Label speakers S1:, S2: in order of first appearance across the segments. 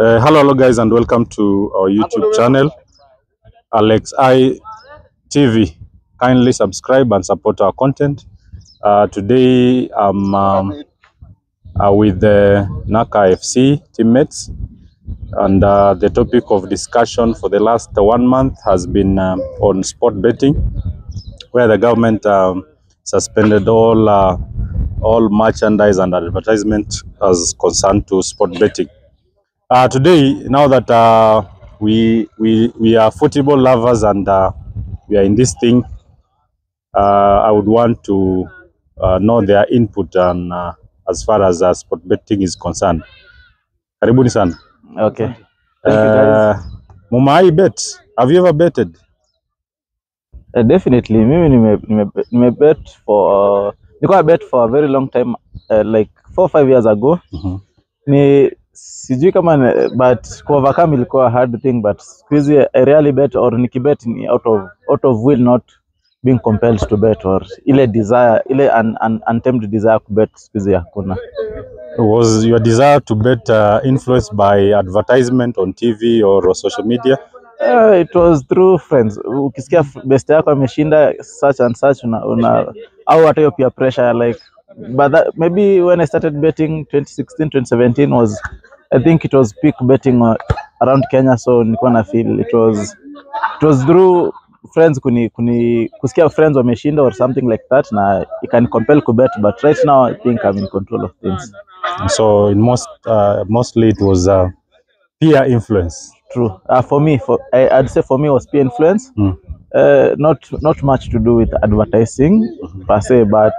S1: Hello guys, and welcome to our YouTube channel, Alex I TV. Kindly subscribe and support our content. Today I'm with the Naka FC teammates, and the topic of discussion for the last 1 month has been on sport betting, where the government suspended all merchandise and advertisement as concerned to sport betting. Today, now that we are football lovers and we are in this thing, I would want to know their input on as far as sport betting is concerned. Karibuni sana.
S2: Okay. Thank you guys.
S1: Mumai bet. Have you ever betted?
S2: Definitely. Mimi nime bet for nilikuwa bet for a very long time, like 4 or 5 years ago. Ni sijui kama but ku overcome ilikuwa hard thing, but squeeze I really bet, or nikibet ni out of will, not being compelled to bet, or ile desire, ile untamed desire to bet squeeze hakuna.
S1: Was your desire to bet influenced by advertisement on TV or social media?
S2: It was through friends. Ukisikia best yako ameshinda such and such, au hata hiyo peer pressure, like, but that, maybe when I started betting 2016 2017 was, I think it was peak betting around Kenya, so nilikuwa na feel it was through friends, kusikia friends wameshinda or something like that, na it can compel to bet. But right now I think I'm in control of things.
S1: So in mostly it was peer influence.
S2: True. For me, I'd say for me it was peer influence. Not much to do with advertising per se, but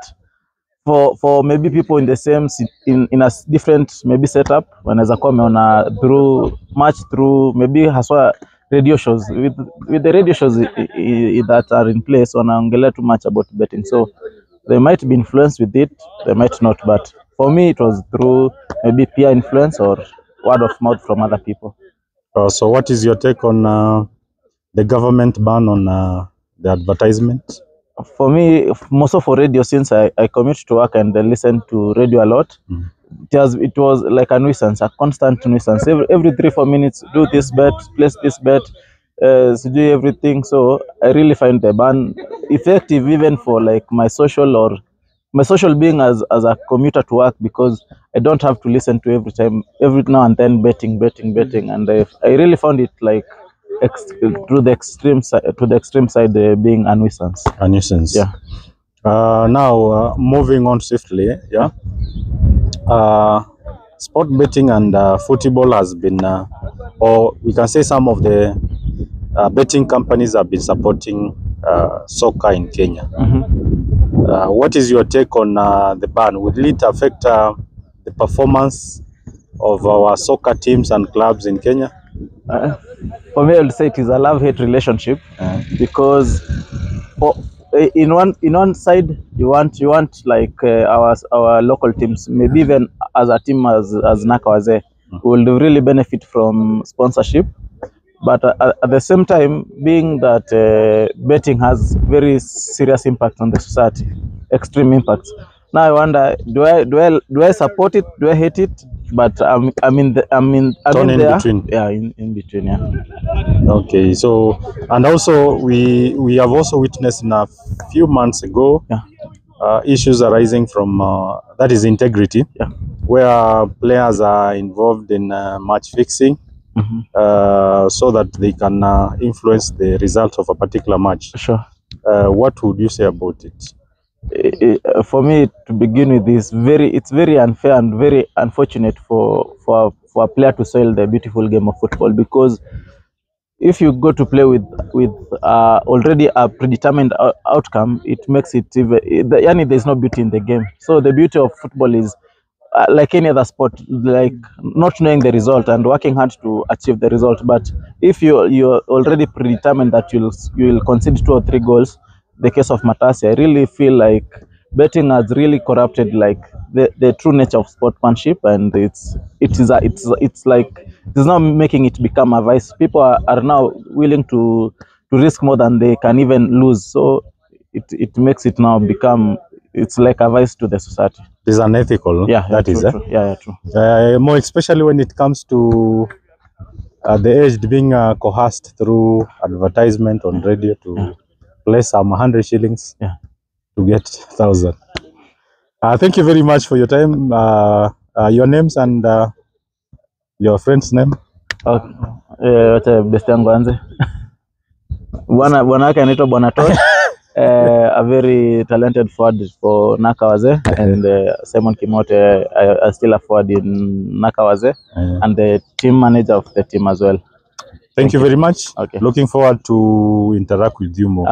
S2: for maybe people in the same in a different maybe setup, wanaweza kuwa wameona through maybe haswa radio shows, with the radio shows that are in place, wanaongelea too much about betting, so they might be influenced with it, they might not. But for me it was through maybe peer influence or word of mouth from other people.
S1: So what is your take on the government ban on the advertisement?
S2: For me, most of for radio, since I commute to work and listen to radio a lot, it was like a nuisance, a constant nuisance. Every 3-4 minutes, do this bet, place this bet, do everything. So I really find the ban effective even for like my social being as a commuter to work, because I don't have to listen to every now and then betting, and I really found it like to the extreme side, being a nuisance.
S1: A nuisance.
S2: Yeah.
S1: Now moving on swiftly. Yeah. Sport betting and football has been, or we can say some of the betting companies have been supporting soccer in Kenya. What is your take on the ban? Will it affect the performance of our soccer teams and clubs in Kenya?
S2: For me, I would say it is a love-hate relationship, because in one side you want like our local teams, maybe even as a team as Naka Wazee, will really benefit from sponsorship. But at the same time, being that betting has very serious impact on the society, extreme impacts. Now I wonder, do I support it? Do I hate it? But I'm in
S1: between.
S2: Yeah, in between. Yeah.
S1: Okay. So, and also we have also witnessed in a few months ago, issues arising from that is integrity, where players are involved in match fixing. So that they can influence the result of a particular match.
S2: Sure.
S1: What would you say about it?
S2: For me, to begin with, it's very unfair and very unfortunate for a player to soil the beautiful game of football, because if you go to play with already a predetermined outcome, it makes it there's no beauty in the game. So the beauty of football is, like any other sport, like not knowing the result and working hard to achieve the result. But if you're already predetermined that you'll concede 2 or 3 goals, the case of Matasi, I really feel like betting has really corrupted like the true nature of sportsmanship, and it's like it's not making it become a vice. People are now willing to risk more than they can even lose, so it makes it now become, it's like a vice to the society.
S1: It's unethical.
S2: Yeah,
S1: that is
S2: true. Yeah, true.
S1: More especially when it comes to the aged being coerced through advertisement on radio to play some 100 shillings to get 1,000. Thank you very much for your time. Your names and your friend's name.
S2: Wacha best yangu anze. Bwana wake anaitwa Bwana Todd. A very talented forward for Nakawaze, and Simon Kimote, I still a forward in Nakawaze, and the team manager of the team as well.
S1: Thank you very much.
S2: Okay.
S1: Looking forward to interact with you more.